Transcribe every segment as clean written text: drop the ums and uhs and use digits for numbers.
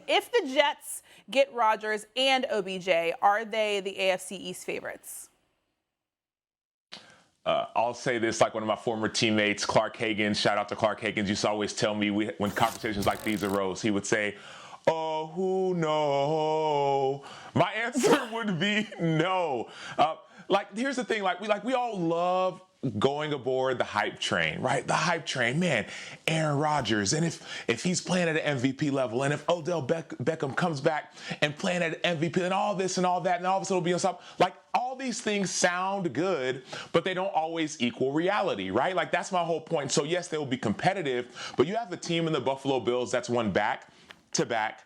if the Jets get Rodgers and OBJ, are they the AFC East favorites? I'll say this like one of my former teammates, Clark Hagan. Shout out to Clark Hagan. Used to always tell me when conversations like these arose, he would say, "Oh, who knows?" My answer would be no. Here's the thing. We all love going aboard the hype train, right? The hype train, man. Aaron Rodgers, and if he's playing at an MVP level, and if Odell Beckham comes back and playing at an MVP, and all this and all that, and all of a sudden it'll be on top. All these things sound good, but they don't always equal reality, right? That's my whole point. So yes, they will be competitive, but you have the team in the Buffalo Bills that's won back-to-back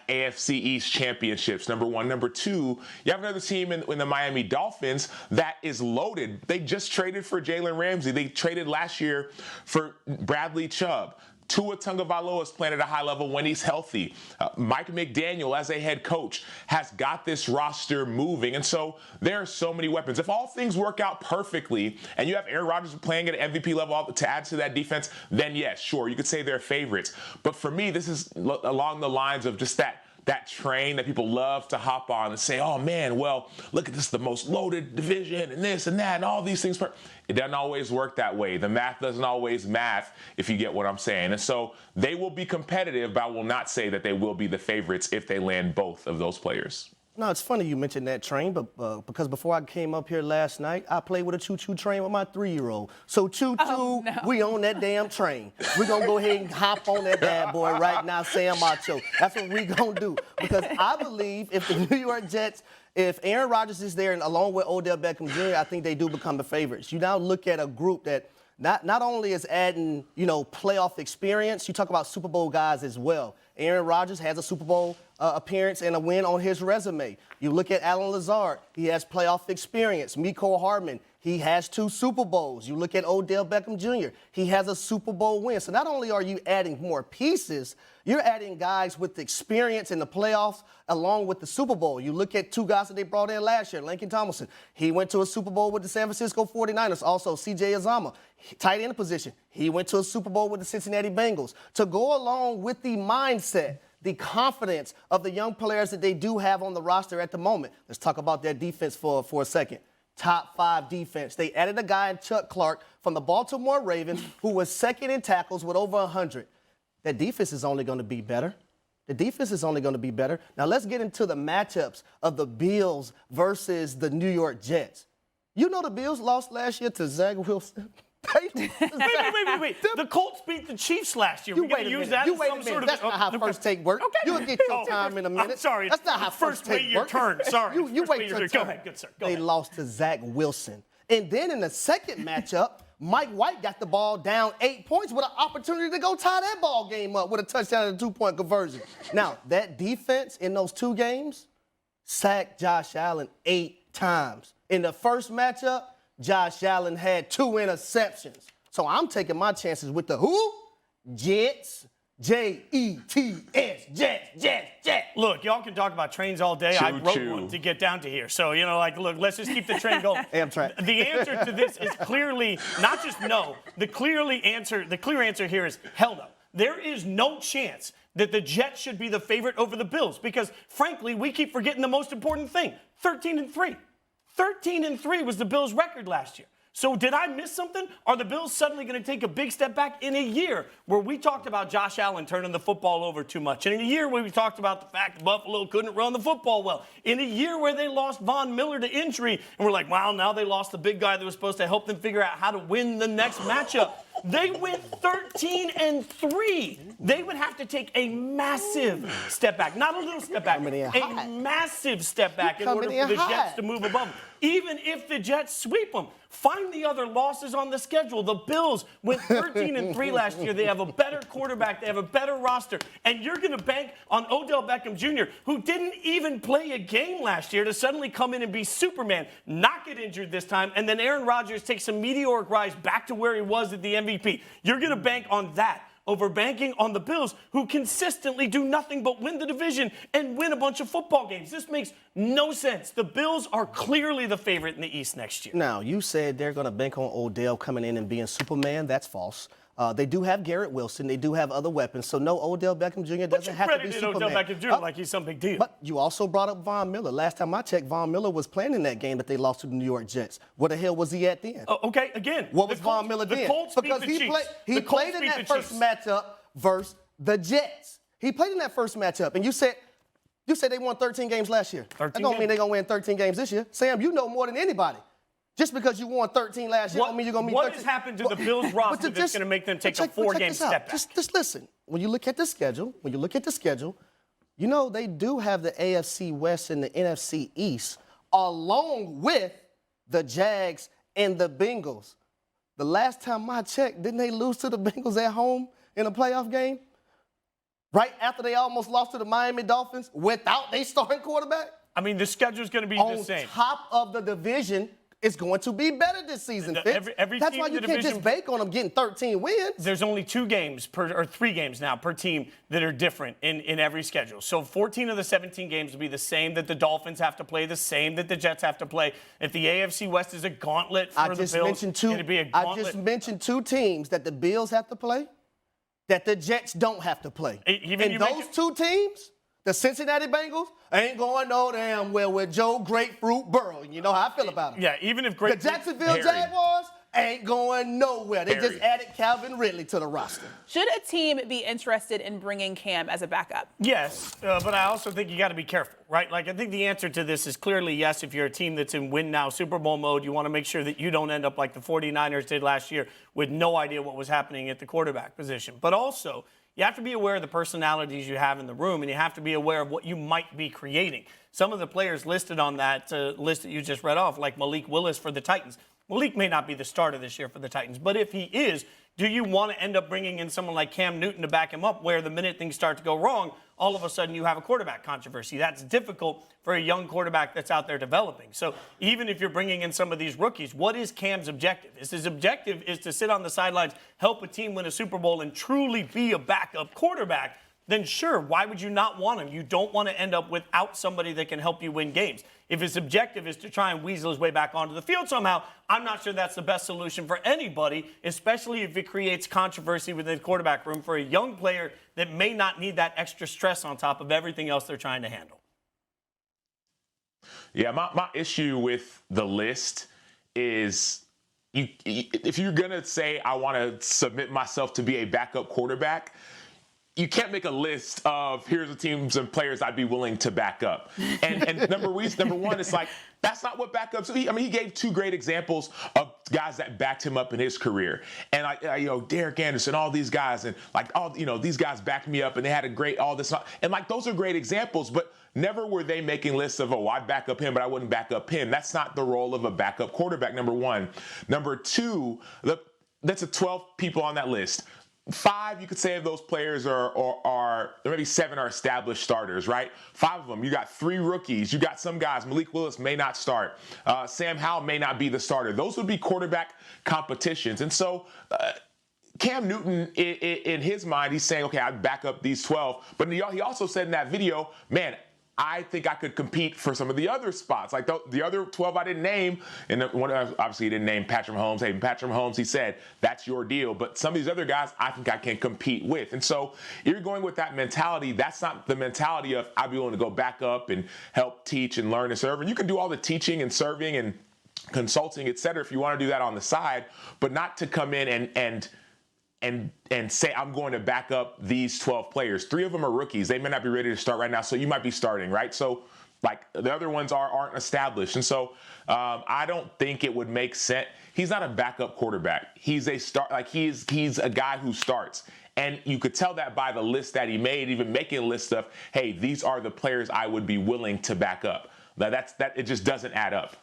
AFC East championships, number one. Number two, you have another team in the Miami Dolphins that is loaded. They just traded for Jalen Ramsey. They traded last year for Bradley Chubb. Tua Tagovailoa is playing at a high level when he's healthy. Mike McDaniel, as a head coach, has got this roster moving. And so there are so many weapons. If all things work out perfectly and you have Aaron Rodgers playing at an MVP level to add to that defense, then yes, sure, you could say they're favorites. But for me, this is along the lines of just that train that people love to hop on and say, oh man, well, look at this, the most loaded division and this and that and all these things. It doesn't always work that way. The math doesn't always math, if you get what I'm saying. And so they will be competitive, but I will not say that they will be the favorites if they land both of those players. No, it's funny you mentioned that train, but because before I came up here last night, I played with a choo-choo train with my 3-year-old. So choo-choo, we on that damn train. We're going to go ahead and hop on that bad boy right now, Sam Acho. That's what we going to do. Because I believe if the New York Jets, if Aaron Rodgers is there and along with Odell Beckham Jr., I think they do become the favorites. You now look at a group that not only is adding, playoff experience, you talk about Super Bowl guys as well. Aaron Rodgers has a Super Bowl appearance and a win on his resume. You look at Allen Lazard, he has playoff experience. Mecole Hardman, he has 2 Super Bowls. You look at Odell Beckham Jr., he has a Super Bowl win. So not only are you adding more pieces, you're adding guys with experience in the playoffs along with the Super Bowl. You look at 2 guys that they brought in last year, Lincoln Tomlinson. He went to a Super Bowl with the San Francisco 49ers. Also, C.J. Uzomah, tight end position. He went to a Super Bowl with the Cincinnati Bengals. To go along with the mindset, the confidence of the young players that they do have on the roster at the moment. Let's talk about their defense for a second. Top 5 defense. They added a guy in Chuck Clark from the Baltimore Ravens who was second in tackles with over 100. That defense is only going to be better. The defense is only going to be better. Now let's get into the matchups of the Bills versus the New York Jets. You know the Bills lost last year to Zach Wilson. Wait. The Colts beat the Chiefs last year. We're going to use that as some sort of... That's not how first take works. Okay. You'll get your time in a minute. I'm sorry. That's not how first take works. Your turn. Sorry. You wait your turn. Go ahead. Good, sir. Go ahead. They lost to Zach Wilson. And then in the second matchup, Mike White got the ball down 8 points with an opportunity to go tie that ball game up with a touchdown and a 2-point conversion. Now, that defense in those 2 games sacked Josh Allen 8 times. In the first matchup, Josh Allen had 2 interceptions. So I'm taking my chances with the who? Jets. Jets, Jets. Look, y'all can talk about trains all day. I wrote one to get down to here. So, look, let's just keep the train going. Amtrak. The answer to this is clearly not just no. The clear answer here is hell no. There is no chance that the Jets should be the favorite over the Bills because, frankly, we keep forgetting the most important thing, 13-3. 13-3 was the Bills' record last year. So did I miss something? Are the Bills suddenly going to take a big step back in a year where we talked about Josh Allen turning the football over too much? And in a year where we talked about the fact that Buffalo couldn't run the football well? In a year where they lost Von Miller to injury and we're like, wow, now they lost the big guy that was supposed to help them figure out how to win the next matchup. They went 13-3. They would have to take a massive step back. Not a little step back. A massive step back in order for the Jets to move above them. Even if the Jets sweep them. Find the other losses on the schedule. The Bills went 13-3 last year. They have a better quarterback. They have a better roster. And you're going to bank on Odell Beckham Jr., who didn't even play a game last year, to suddenly come in and be Superman, not get injured this time, and then Aaron Rodgers takes a meteoric rise back to where he was at the MVP. You're going to bank on that over banking on the Bills, who consistently do nothing but win the division and win a bunch of football games. This makes no sense. The Bills are clearly the favorite in the East next year. Now, you said they're going to bank on Odell coming in and being Superman. That's false. They do have Garrett Wilson. They do have other weapons. So no, Odell Beckham Jr. doesn't have to be Superman. Odell Beckham Jr. Like he's some big deal. But you also brought up Von Miller. Last time I checked, Von Miller was playing in that game that they lost to the New York Jets. Where the hell was he at then? Okay, again. What was Von Miller then? Because he played in that first matchup versus the Jets. He played in that first matchup, and you said they won 13 games last year. That don't mean they're going to win 13 games this year. Sam, you know more than anybody. Just because you won 13 last year, don't mean you're going to be 13. What has happened to the Bills roster that's going to make them take a 4-game step back? Just listen. When you look at the schedule, you know they do have the AFC West and the NFC East, along with the Jags and the Bengals. The last time I checked, didn't they lose to the Bengals at home in a playoff game? Right after they almost lost to the Miami Dolphins without their starting quarterback? I mean, the schedule's going to be the same. On top of the division, it's going to be better this season, Fitz. That's why you can't just bake on them getting 13 wins. There's only 2 games or 3 games now per team that are different in every schedule. So 14 of the 17 games will be the same that the Dolphins have to play, the same that the Jets have to play. If the AFC West is a gauntlet for the Bills, it'll be a gauntlet. I just mentioned 2 teams that the Bills have to play, that the Jets don't have to play. And those 2 teams, the Cincinnati Bengals, ain't going no damn well with Joe Grapefruit Burrow. You know how I feel about him. Yeah, even if The Grapefruit... Jacksonville Jaguars ain't going nowhere. They just added Calvin Ridley to the roster. Should a team be interested in bringing Cam as a backup? Yes, but I also think you got to be careful, right? Like, I think the answer to this is clearly yes. If you're a team that's in win now, Super Bowl mode, you want to make sure that you don't end up like the 49ers did last year with no idea what was happening at the quarterback position. But also, you have to be aware of the personalities you have in the room, and you have to be aware of what you might be creating. Some of the players listed on that list that you just read off, like Malik Willis for the Titans. Malik may not be the starter this year for the Titans, but if he is, do you want to end up bringing in someone like Cam Newton to back him up where the minute things start to go wrong, all of a sudden you have a quarterback controversy? That's difficult for a young quarterback that's out there developing. So even if you're bringing in some of these rookies, what is Cam's objective? His objective is to sit on the sidelines, help a team win a Super Bowl, and truly be a backup quarterback. Then sure, why would you not want him? You don't want to end up without somebody that can help you win games. If his objective is to try and weasel his way back onto the field somehow, I'm not sure that's the best solution for anybody, especially if it creates controversy within the quarterback room for a young player that may not need that extra stress on top of everything else they're trying to handle. Yeah, my issue with the list is if you're going to say I want to submit myself to be a backup quarterback, you can't make a list of here's the teams and players I'd be willing to back up. And number one, it's like, that's not what backups. He gave 2 great examples of guys that backed him up in his career. And Derek Anderson, all these guys, and these guys backed me up and they had a great, all this. And like, those are great examples, but never were they making lists of, I'd back up him, but I wouldn't back up him. That's not the role of a backup quarterback, number one. Number two, that's 12 people on that list. 5, you could say, of those players are maybe 7 are established starters, right? 5 of them. You got 3 rookies. You got some guys. Malik Willis may not start. Sam Howell may not be the starter. Those would be quarterback competitions. And so Cam Newton, in his mind, he's saying, okay, I'd back up these 12. But he also said in that video, man, I think I could compete for some of the other spots. Like the other 12 I didn't name, and obviously he didn't name Patrick Mahomes. Hey, Patrick Mahomes, he said, that's your deal. But some of these other guys, I think I can compete with. And so you're going with that mentality. That's not the mentality of I'd be willing to go back up and help teach and learn and serve. And you can do all the teaching and serving and consulting, et cetera, if you want to do that on the side, but not to come in and say, I'm going to back up these 12 players. 3 of them are rookies. They may not be ready to start right now, so you might be starting, right? So, like, the other ones aren't established. And so I don't think it would make sense. He's not a backup quarterback. He's a start. Like, he's a guy who starts. And you could tell that by the list that he made, even making a list of, hey, these are the players I would be willing to back up. It just doesn't add up.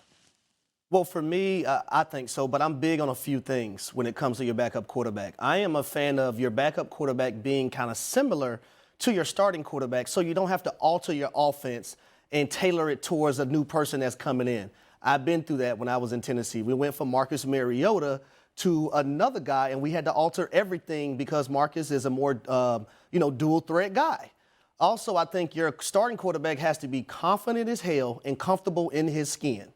Well, for me, I think so, but I'm big on a few things when it comes to your backup quarterback. I am a fan of your backup quarterback being kind of similar to your starting quarterback, so you don't have to alter your offense and tailor it towards a new person that's coming in. I've been through that when I was in Tennessee. We went from Marcus Mariota to another guy, and we had to alter everything because Marcus is a more, dual threat guy. Also, I think your starting quarterback has to be confident as hell and comfortable in his skin.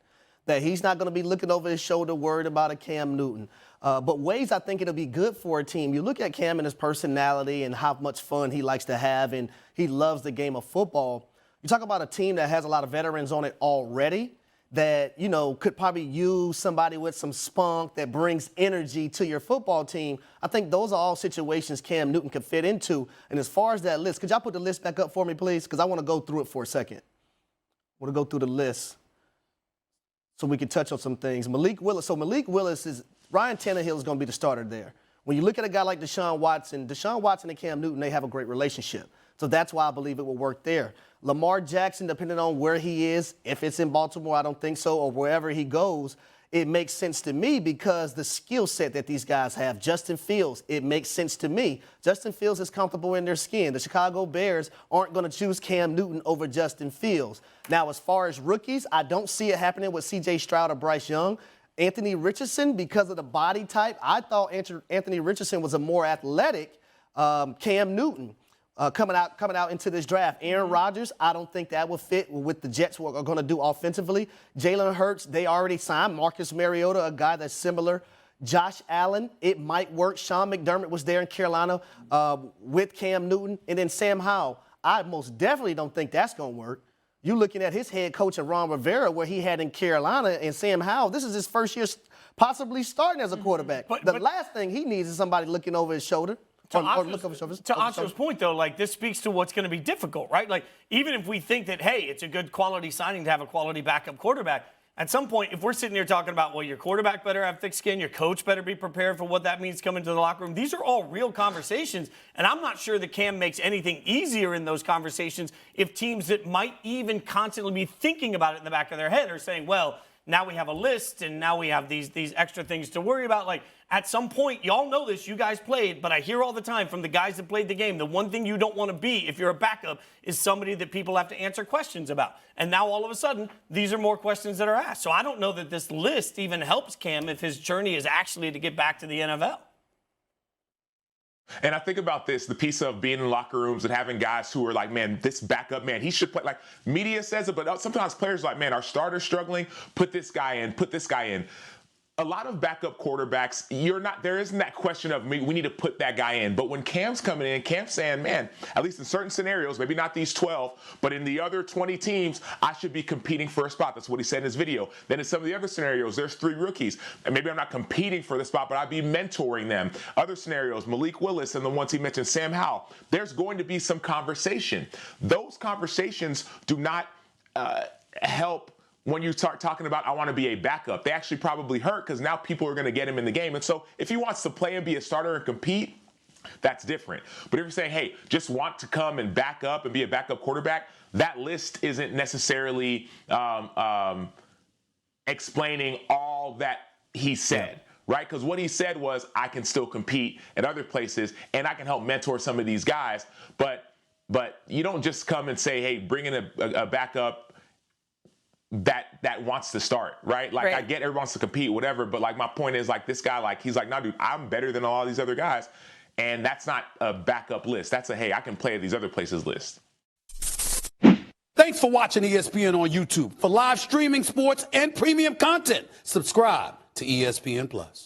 that he's not going to be looking over his shoulder worried about a Cam Newton. But ways I think it'll be good for a team. You look at Cam and his personality and how much fun he likes to have, and he loves the game of football. You talk about a team that has a lot of veterans on it already that, you know, could probably use somebody with some spunk that brings energy to your football team. I think those are all situations Cam Newton could fit into. And as far as that list, could y'all put the list back up for me, please? Because I want to go through it for a second. I want to go through the list so we can touch on some things. Malik Willis. So Malik Willis is – Ryan Tannehill is going to be the starter there. When you look at a guy like Deshaun Watson and Cam Newton, they have a great relationship. So that's why I believe it will work there. Lamar Jackson, depending on where he is, if it's in Baltimore, I don't think so, or wherever he goes, it makes sense to me because the skill set that these guys have. Justin Fields, it makes sense to me. Justin Fields is comfortable in their skin. The Chicago Bears aren't going to choose Cam Newton over Justin Fields. Now, as far as rookies, I don't see it happening with C.J. Stroud or Bryce Young. Anthony Richardson, because of the body type, I thought Anthony Richardson was a more athletic Cam Newton. Coming out into this draft. Aaron Rodgers, I don't think that will fit with the Jets what are going to do offensively. Jalen Hurts, they already signed. Marcus Mariota, a guy that's similar. Josh Allen, it might work. Sean McDermott was there in Carolina with Cam Newton. And then Sam Howell, I most definitely don't think that's going to work. You're looking at his head coach and Ron Rivera, where he had in Carolina, and Sam Howell, this is his first year possibly starting as a quarterback. But the last thing he needs is somebody looking over his shoulder. To Acho's point, though, like, this speaks to what's going to be difficult, right? Like, even if we think that, hey, it's a good quality signing to have a quality backup quarterback, at some point, if we're sitting here talking about, well, your quarterback better have thick skin, your coach better be prepared for what that means coming to the locker room, these are all real conversations, and I'm not sure that Cam makes anything easier in those conversations if teams that might even constantly be thinking about it in the back of their head are saying, well, now we have a list, and now we have these extra things to worry about. Like, at some point, y'all know this, you guys played, but I hear all the time from the guys that played the game, the one thing you don't want to be if you're a backup is somebody that people have to answer questions about. And now all of a sudden, these are more questions that are asked. So I don't know that this list even helps Cam if his journey is actually to get back to the NFL. And I think about this, the piece of being in locker rooms and having guys who are like, man, this backup, man, he should play. Like, media says it, but sometimes players are like, man, our starter's struggling, put this guy in, put this guy in. A lot of backup quarterbacks, there isn't that question of we need to put that guy in. But when Cam's coming in, Cam's saying, man, at least in certain scenarios, maybe not these 12, but in the other 20 teams, I should be competing for a spot. That's what he said in his video. Then in some of the other scenarios, there's 3 rookies. And maybe I'm not competing for the spot, but I'd be mentoring them. Other scenarios, Malik Willis and the ones he mentioned, Sam Howell, there's going to be some conversation. Those conversations do not help when you start talking about, I want to be a backup. They actually probably hurt because now people are going to get him in the game. And so if he wants to play and be a starter and compete, that's different. But if you're saying, hey, just want to come and back up and be a backup quarterback, that list isn't necessarily explaining all that he said. Right? Because what he said was, I can still compete at other places and I can help mentor some of these guys. But you don't just come and say, hey, bring in a backup that wants to start, right? Like, I get everyone wants to compete, whatever, but like my point is, like, this guy, like, he's like, no, dude, I'm better than all these other guys. And that's not a backup list. That's a, hey, I can play at these other places list. Thanks for watching ESPN on YouTube. For live streaming sports and premium content, subscribe to ESPN Plus.